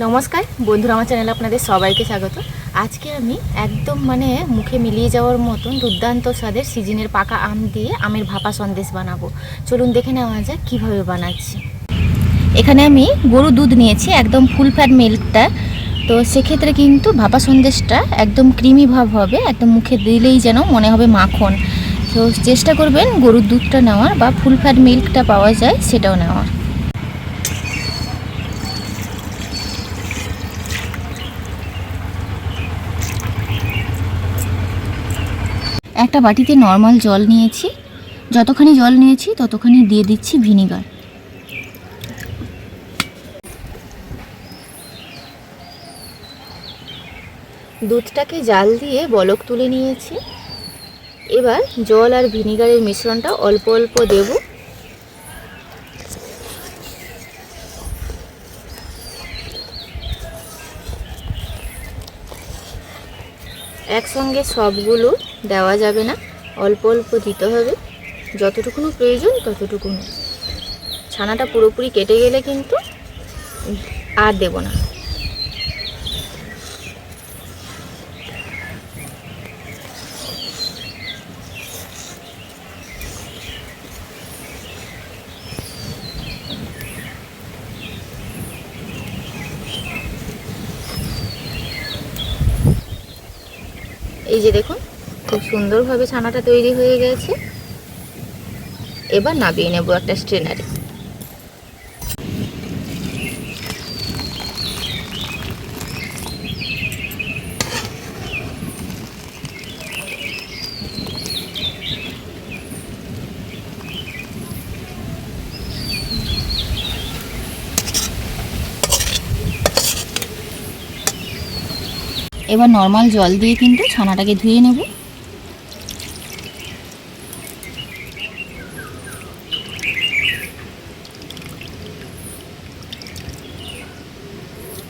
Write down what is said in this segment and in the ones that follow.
নমস্কার বন্ধুরা, আমার চ্যানেলে আপনাদের সবাইকে স্বাগত। আজকে আমি একদম মুখে মিলিয়ে যাওয়ার মতন দুর্দান্ত স্বাদের সিজনের পাকা আম দিয়ে আমের ভাপা সন্দেশ বানাবো। চলুন দেখে নেওয়া যাক কীভাবে বানাচ্ছি। এখানে আমি গরু দুধ নিয়েছি, একদম ফুল ফ্যাট মিল্কটা। তো সেক্ষেত্রে কিন্তু ভাপা সন্দেশটা একদম ক্রিমি ভাব হবে, একদম মুখে দিলেই যেন মনে হবে মাখন। তো চেষ্টা করবেন গরুর দুধটা নেওয়ার, বা ফুল ফ্যাট মিল্কটা পাওয়া যায় সেটাও নেওয়ার। একটা বাটিতে নর্মাল জল নিয়েছি, যতখানি জল নিয়েছি ততখানি দিয়ে দিচ্ছি ভিনিগার। দুধটাকে জাল দিয়ে বলক তুলে নিয়েছি। এবার জল আর ভিনিগারের মিশ্রণটা অল্প অল্প দেব। একসঙ্গে সবগুলো দেওয়া যাবে না, অল্প অল্প দিতে হবে, যতটুকুনো প্রয়োজন ততটুকুনো। ছানাটা পুরোপুরি কেটে গেলে কিন্তু আর দেব না। এই যে দেখুন, খুব সুন্দরভাবে ছানাটা তৈরি হয়ে গেছে। এবার নামিয়ে নেব একটা স্ট্রেনারে। এবার নর্মাল জল দিয়ে কিন্তু ছানাটাকে ধুয়ে নেব।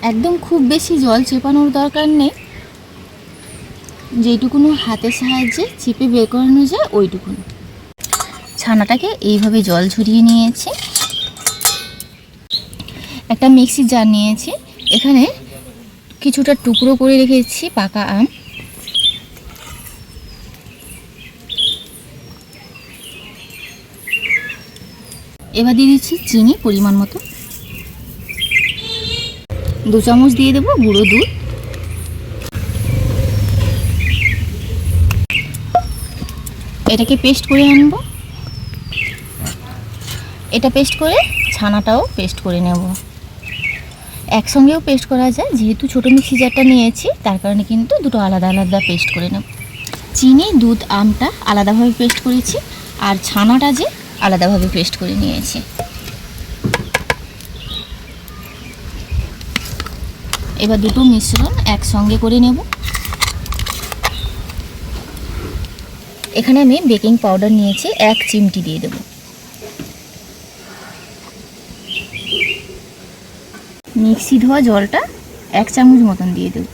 একদম খুব বেশি জল চেপানোর দরকার নেই, যেইটুকুনো হাতের সাহায্যে চিপে বের করানো যায় ওইটুকুনো। ছানাটাকে এইভাবে জল ঝরিয়ে নিয়েছি। একটা মিক্সি জার নিয়েছি, এখানে কিছুটা টুকরো করে রেখেছি পাকা আম। এবার দিয়ে দিচ্ছি চিনি পরিমাণ মতো, 2 চামচ দিয়ে দেবো গুঁড়ো দুধ। এটাকে পেস্ট করে আনবো। এটা পেস্ট করে ছানাটাও পেস্ট করে নেব। একসঙ্গেও পেস্ট করা যায়, যেহেতু ছোটো মিক্সি জারটা নিয়েছি তার কারণে কিন্তু দুটো আলাদা আলাদা পেস্ট করে নেব। চিনি, দুধ, আমটা আলাদাভাবে পেস্ট করেছি, আর ছানাটা যে আলাদাভাবে পেস্ট করে নিয়েছি। এবার দুটো মিশ্রণ একসঙ্গে করে নেব। এখানে আমি বেকিং পাউডার নিয়েছি, 1 চিমটি দিয়ে দেব। মিক্সি ধোয়া জলটা 1 চামচ মতন দিয়ে দেব।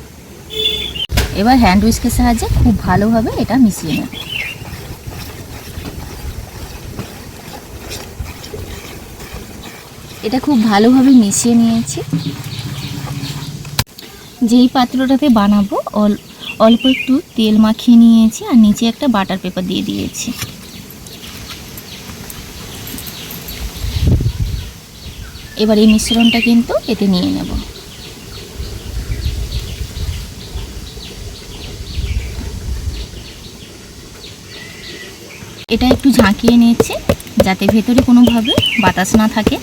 এবার হ্যান্ড হুইস্কের সাহায্যে খুব ভালোভাবে এটা মিশিয়ে নেব। এটা খুব ভালোভাবে মিশিয়ে নিয়েছি। যেই পাত্রটাতে বানাবো অল্প একটু তেল মাখিয়ে নিয়েছি, আর নিচে একটা বাটার পেপার দিয়ে দিয়েছি। এবার এই মিশ্রণটা কিন্তু এতে নিয়ে নেব। এটা একটু ঝাঁকিয়ে নিয়েছি যাতে ভেতরে কোনোভাবে বাতাস না থাকে।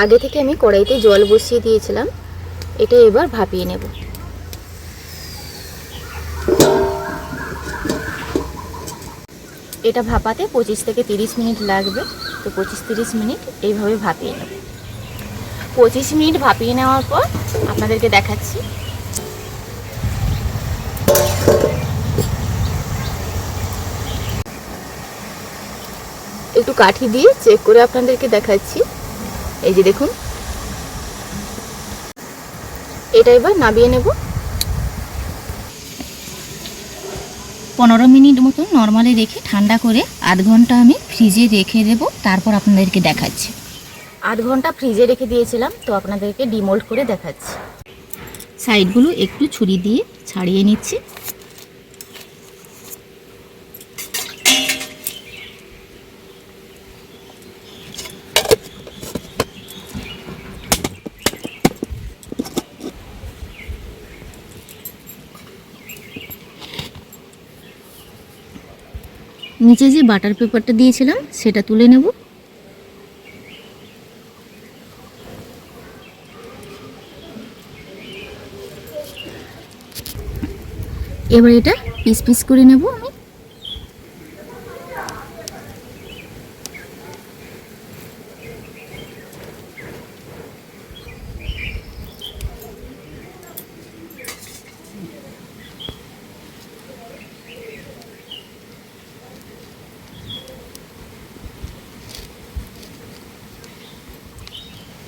আগে থেকে আমি কড়াইতে জল বসিয়ে দিয়েছিলাম, এটা এবার ভাপিয়ে নেব। এটা ভাপাতে 25 থেকে 30 মিনিট লাগবে। তো 25-30 মিনিট এইভাবে ভাপিয়ে নেব। 25 মিনিট ভাপিয়ে নেওয়ার পর আপনাদেরকে দেখাচ্ছি। একটু কাঠি দিয়ে চেক করে আপনাদেরকে দেখাচ্ছি। এই যে দেখুন, এটা এবার নামিয়ে নেব। 15 মিনিট মতো নরমালি রেখে ঠান্ডা করে আধ ঘন্টা আমি ফ্রিজে রেখে দেবো, তারপর আপনাদেরকে দেখাচ্ছি। 8 ঘন্টা ফ্রিজে রেখে দিয়েছিলাম, তো আপনাদেরকে ডিমোল্ড করে দেখাচ্ছি। সাইডগুলো একটু ছুরি দিয়ে ছাড়িয়ে নিচ্ছি। নিচে যে বাটার পেপারটা দিয়েছিলাম সেটা তুলে নেব। এবার এটা পিস পিস করে নেব আমি।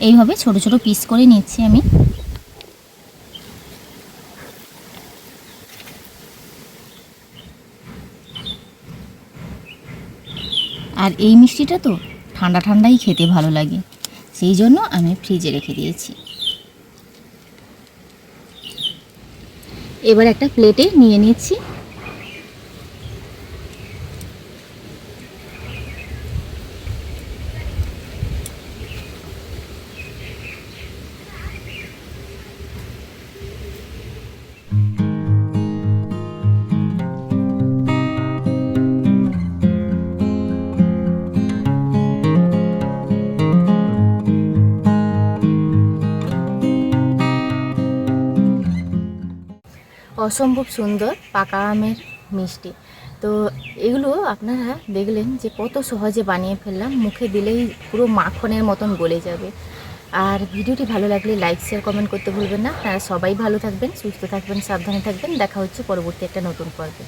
এইভাবে ছোট ছোট পিস করে নিচ্ছি আমি। আর এই মিষ্টিটা তো ঠান্ডা ঠান্ডাই খেতে ভালো লাগে, সেই জন্য আমি ফ্রিজে রেখে দিয়েছি। এবার একটা প্লেটে নিয়ে নিচ্ছি। অসম্ভব সুন্দর পাকা আমের মিষ্টি। তো এগুলো আপনারা দেখলেন যে কত সহজে বানিয়ে ফেললাম, মুখে দিলেই পুরো মাখনের মতন গলে যাবে। আর ভিডিওটি ভালো লাগলে লাইক শেয়ার কমেন্ট করতে ভুলবেন না। আপনারা সবাই ভালো থাকবেন, সুস্থ থাকবেন, সাবধানে থাকবেন। দেখা হচ্ছে পরবর্তী একটা নতুন পর্বে।